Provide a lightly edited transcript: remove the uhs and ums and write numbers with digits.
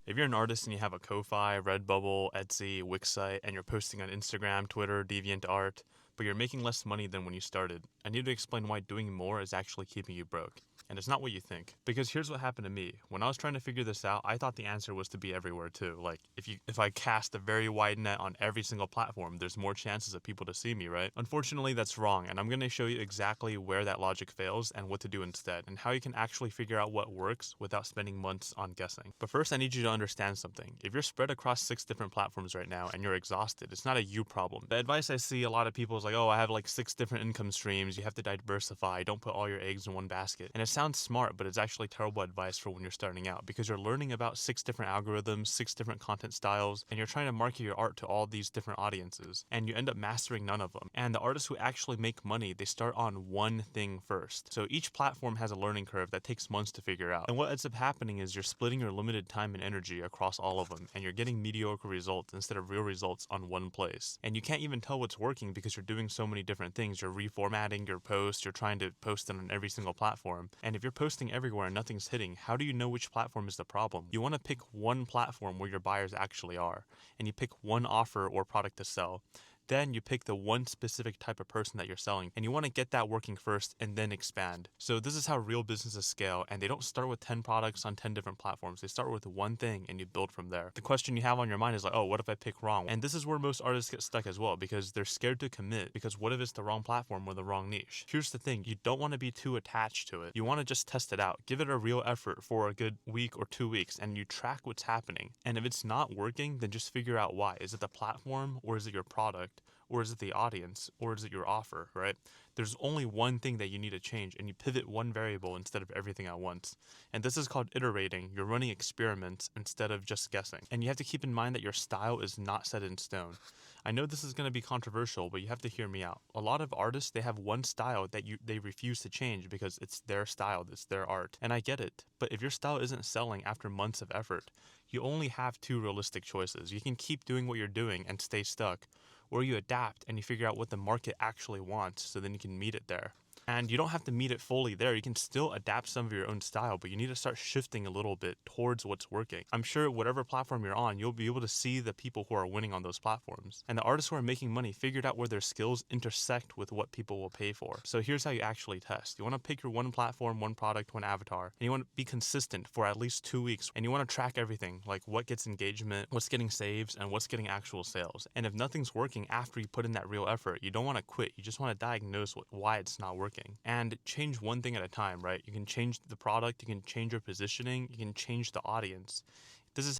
If you're an artist and you have a Ko-Fi, Redbubble, Etsy, Wix site, and you're posting on Instagram, Twitter, DeviantArt, but you're making less money than when you started, I need to explain why doing more is actually keeping you broke. And it's not what you think. Because here's what happened to me. When I was trying to figure this out, I thought the answer was to be everywhere too. Like, if I cast a very wide net on every single platform, there's more chances of people to see me, right? Unfortunately, that's wrong, and I'm going to show you exactly where that logic fails and what to do instead, and how you can actually figure out what works without spending months on guessing. But first, I need you to understand something. If you're spread across 6 different platforms right now and you're exhausted, it's not a you problem. The advice I see a lot of people is like, oh, I have like 6 different income streams, you have to diversify, don't put all your eggs in one basket. And it sounds smart, but it's actually terrible advice for when you're starting out, because you're learning about 6 different algorithms, 6 different content styles, and you're trying to market your art to all these different audiences, and you end up mastering none of them. And the artists who actually make money, they start on one thing first. So each platform has a learning curve that takes months to figure out. And what ends up happening is you're splitting your limited time and energy across all of them, and you're getting mediocre results instead of real results on one place. And you can't even tell what's working because you're doing so many different things. You're reformatting your posts, you're trying to post it on every single platform. And if you're posting everywhere and nothing's hitting, how do you know which platform is the problem? You want to pick one platform where your buyers actually are, and you pick one offer or product to sell. Then you pick the one specific type of person that you're selling, and you want to get that working first and then expand. So this is how real businesses scale, and they don't start with 10 products on 10 different platforms. They start with one thing and you build from there. The question you have on your mind is like, oh, what if I pick wrong? And this is where most artists get stuck as well, because they're scared to commit, because what if it's the wrong platform or the wrong niche? Here's the thing, you don't want to be too attached to it. You want to just test it out. Give it a real effort for a good week or 2 weeks, and you track what's happening. And if it's not working, then just figure out why. Is it the platform, or is it your product? Or is it the audience? Or is it your offer, right? There's only one thing that you need to change, and you pivot one variable instead of everything at once. And this is called iterating. You're running experiments instead of just guessing. And you have to keep in mind that your style is not set in stone. I know this is going to be controversial, but you have to hear me out. A lot of artists, they have one style that they refuse to change because it's their style, it's their art. And I get it. But if your style isn't selling after months of effort, you only have 2 realistic choices. You can keep doing what you're doing and stay stuck, or you adapt and you figure out what the market actually wants, so then you can meet it there. And you don't have to meet it fully there. You can still adapt some of your own style, but you need to start shifting a little bit towards what's working. I'm sure whatever platform you're on, you'll be able to see the people who are winning on those platforms. And the artists who are making money figured out where their skills intersect with what people will pay for. So here's how you actually test. You want to pick your one platform, one product, one avatar, and you want to be consistent for at least 2 weeks. And you want to track everything, like what gets engagement, what's getting saves, and what's getting actual sales. And if nothing's working after you put in that real effort, you don't want to quit. You just want to diagnose why it's not working. And change one thing at a time, right? You can change the product, you can change your positioning, you can change the audience.